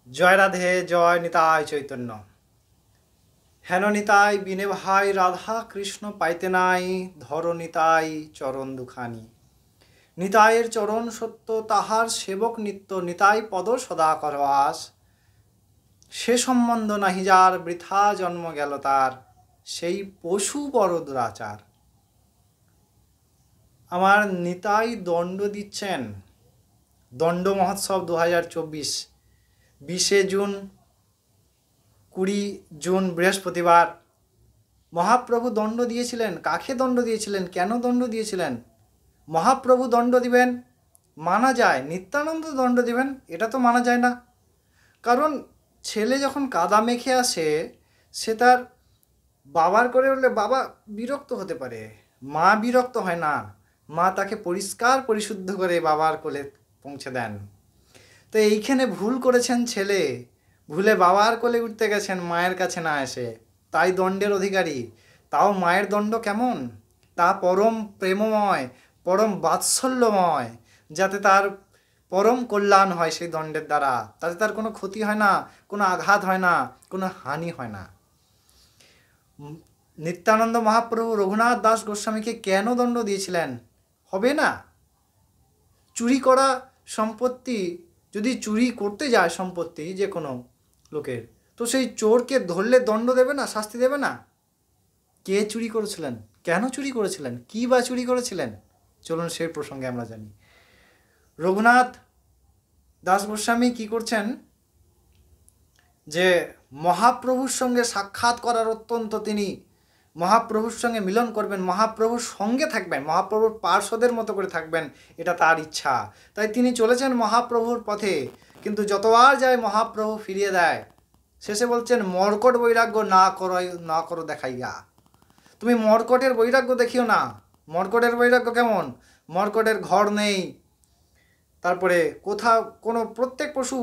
জয় রাধে, জয় নিতাই চৈতন্য। হেন নিতাই বিনে ভাই, রাধা কৃষ্ণ পাইতে নাই, ধর নিতাই চরণ দুখানি। নিতাইয়ের চরণ সত্য, তাহার সেবক নিত্য, নিতাই পদ সদা করবাস। সে সম্বন্ধ নাহি যার, বৃথা জন্ম গেল তার, সেই পশু বড় দুরাচার। আমার নিতাই দণ্ড দিচ্ছেন। দণ্ড মহোৎসব 2024, 20 জুন, 20 জুন বৃহস্পতিবার। মহাপ্রভু দণ্ড দিয়েছিলেন। কাকে দণ্ড দিয়েছিলেন? কেন দণ্ড দিয়েছিলেন? মহাপ্রভু দণ্ড দিবেন মানা যায়, নিত্যানন্দ দণ্ড দিবেন এটা তো মানা যায় না। কারণ ছেলে যখন কাদা মেখে আসে, সে তার বাবার করে বললে বাবা বিরক্ত হতে পারে, মা বিরক্ত হয় না। মা তাকে পরিষ্কার পরিশুদ্ধ করে বাবার কোলে পৌঁছে দেন। তো এইখানে ভুল করেছেন ছেলে, ভুলে বাবার কোলে উঠতে গেছেন, মায়ের কাছে না এসে, তাই দণ্ডের অধিকারী। তাও মায়ের দণ্ড কেমন? তা পরম প্রেমময়, পরম বাৎসল্যময়, যাতে তার পরম কল্যাণ হয় সেই দণ্ডের দ্বারা, তাতে তার কোনো ক্ষতি হয় না, কোনো আঘাত হয় না, কোনো হানি হয় না। নিত্যানন্দ মহাপ্রভু রঘুনাথ দাস গোস্বামীকে কেন দণ্ড দিয়েছিলেন? হবে না? চুরি করা সম্পত্তি, যদি চুরি করতে যায় সম্পত্তি যে কোনো লোকের, তো সেই চোরকে ধরলে দণ্ড দেবে না, শাস্তি দেবে না? কে চুরি করেছিলেন? কেন চুরি করেছিলেন? কী বা চুরি করেছিলেন? চলুন সেই প্রসঙ্গে আমরা জানি। রঘুনাথ দাস গোস্বামী কি করছেন, যে মহাপ্রভুর সঙ্গে সাক্ষাৎ করার অত্যন্ত, তিনি মহাপ্রভুর সঙ্গে মিলন করবেন, মহাপ্রভুর সঙ্গে থাকবেন, মহাপ্রভুর পার্শ্বদের মতো করে থাকবেন, এটা তার ইচ্ছা। তাই তিনি চলেছেন মহাপ্রভুর পথে, কিন্তু যতবার যায় মহাপ্রভু ফিরিয়ে দেয়। শেষে বলছেন, মর্কট বৈরাগ্য না করো দেখাইয়া। তুমি মর্কটের বৈরাগ্য দেখিও না। মর্কটের বৈরাগ্য কেমন? মর্কটের ঘর নেই, তারপরে কোথাও কোনো, প্রত্যেক পশু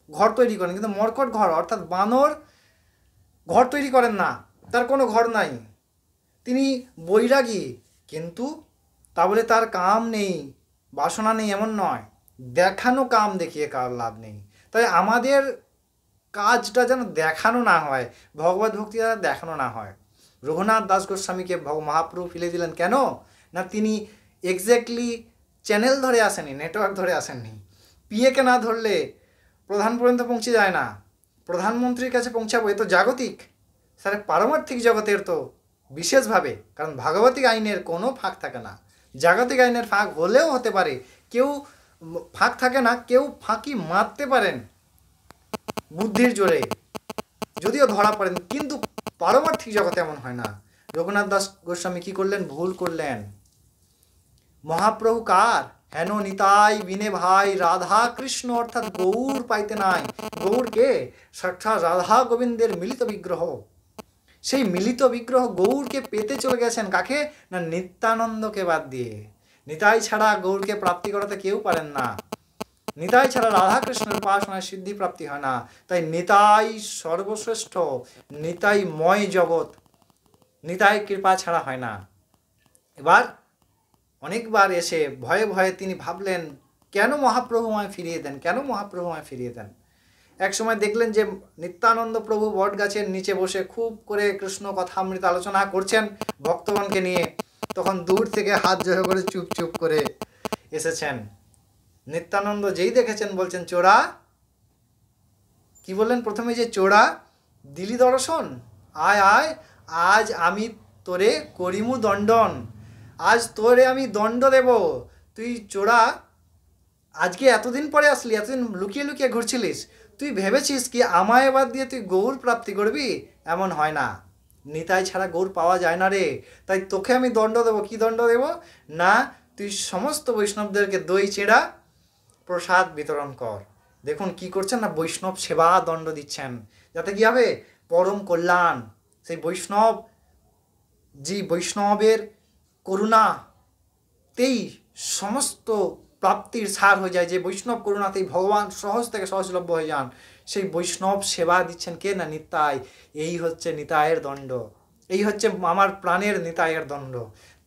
ঘর তৈরি করেন, কিন্তু মর্কট ঘর অর্থাৎ বানর ঘর তৈরি করেন না, তার কোনো ঘর নাই। তিনি বৈরাগী, কিন্তু তা বলে তার কাম নেই, বাসনা নেই এমন নয়। দেখানো কাম দেখিয়ে কার লাভ নেই। তাই আমাদের কাজটা যেন দেখানো না হয়, ভগবত ভক্তি দ্বারা দেখানো না হয়। রঘুনাথ দাস গোস্বামীকে মহাপ্রভু ফেলে দিলেন কেন? না, তিনি এক্স্যাক্টলি চ্যানেল ধরে আসেনি, নেটওয়ার্ক ধরে আসেননি। পিএকে না ধরলে প্রধান পর্যন্ত পৌঁছে যায় না। প্রধানমন্ত্রীর কাছে পৌঁছাবো, এ তো জাগতিক, স্যার পারমার্থিক জগতের তো বিশেষভাবে, কারণ ভাগবতিক আইনের কোনো ফাঁক থাকে না। জাগতিক আইনের ফাঁক হলেও হতে পারে, কেউ ফাঁক থাকে না, কেউ ফাঁকি মারতে পারেন বুদ্ধির জোরে, যদিও ধরা পড়েন, কিন্তু পারমার্থিক জগতে এমন হয় না। রঘুনাথ দাস গোস্বামী কি করলেন? ভুল করলেন। মহাপ্রভু কার? হেন নিতাই বিনে ভাই, রাধা কৃষ্ণ অর্থাৎ গৌর পাইতে নাই। গৌর কে? সাক্ষাৎ রাধা গোবিন্দের মিলিত বিগ্রহ। সেই মিলিত বিগ্রহ গৌরকে পেতে চলে গেছেন। কাকে? না, নিত্যানন্দকে বাদ দিয়ে। নিতাই ছাড়া গৌরকে প্রাপ্তি করাতে কেউ পারেন না। নিতাই ছাড়া রাধাকৃষ্ণের উপাসনায় সিদ্ধি প্রাপ্তি হয় না। তাই নিতাই সর্বশ্রেষ্ঠ, নিতাই ময় জগৎ, নিতাই কৃপা ছাড়া হয় না। এবার অনেকবার এসে ভয়ে ভয়ে তিনি ভাবলেন, কেন মহাপ্রভু আমায় ফিরিয়ে দেন, কেন মহাপ্রভু আমায় ফিরিয়ে দেন। এক সময় দেখলেন যে নিত্যানন্দ প্রভু বট গাছের নিচে বসে খুব করে কৃষ্ণ কথামৃত আলোচনা করছেন ভক্তগণকে নিয়ে। তখন দূর থেকে হাত জোড়ো করে চুপ চুপ করে এসেছেন। নিত্যানন্দ যেই দেখেছেন বলছেন, চোরা। কি বললেন প্রথমে? যে চোরা, দিলি দর্শন, আয় আয়, আজ আমি তোরে করিমু দণ্ডন, আজ তোরে আমি দণ্ড দেব। তুই চোরা, আজকে এতদিন পরে আসলি, এতদিন লুকিয়ে লুকিয়ে ঘুরছিলিস, তুই ভেবেছিস কি আমায় বাদ দিয়ে তুই গৌর প্রাপ্তি করবি? এমন হয় না। নিতাই ছাড়া গৌর পাওয়া যায় না রে। তাই তোকে আমি দণ্ড দেবো। কি দণ্ড দেব? না, তুই সমস্ত বৈষ্ণবদেরকে দই চেড়া প্রসাদ বিতরণ কর। দেখুন কি করছেন না, বৈষ্ণব সেবা দণ্ড দিচ্ছেন, যাতে কি হবে? পরম কল্যাণ। সেই বৈষ্ণব, যে বৈষ্ণবের করুণাতেই সমস্ত প্রাপ্তির সার হয়ে যায়, যে বৈষ্ণব করুণাতেই ভগবান সহজ থেকে সহজলভ্য হয়ে যান, সেই বৈষ্ণব সেবা দিচ্ছেন কে? না, নিতাই। এই হচ্ছে নিতাইয়ের দণ্ড, এই হচ্ছে আমার প্রাণের নিতাইয়ের দণ্ড।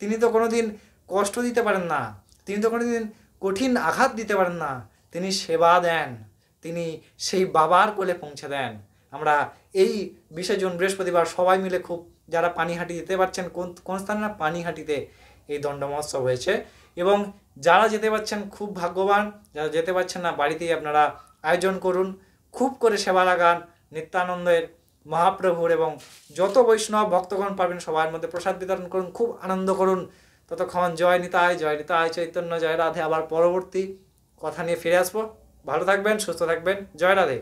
তিনি তো কোনোদিন কষ্ট দিতে পারেন না, তিনি তো কোনোদিন কঠিন আঘাত দিতে পারেন না, তিনি সেবা দেন, তিনি সেই বাবার কোলে পৌঁছে দেন। আমরা এই 20 জুন বৃহস্পতিবার সবাই মিলে খুব, যারা পানিহাটি যেতে পারছেন, কোন স্থানে না, পানিহাটিতে এই দণ্ড মহোৎসব হয়েছে। এবং যারা যেতে পারছেন খুব ভাগ্যবান, যারা যেতে পারছেন না বাড়িতেই আপনারা আয়োজন করুন, খুব করে সেবা লাগান নিত্যানন্দের মহাপ্রভুর, এবং যত বৈষ্ণব ভক্তগণ পাবেন সবার মধ্যে প্রসাদ বিতরণ করুন, খুব আনন্দ করুন। ততক্ষণ জয় নিতাই চৈতন্য, জয় রাধে। আবার পরবর্তী কথা নিয়ে ফিরে আসবো। ভালো থাকবেন, সুস্থ থাকবেন। জয় রাধে।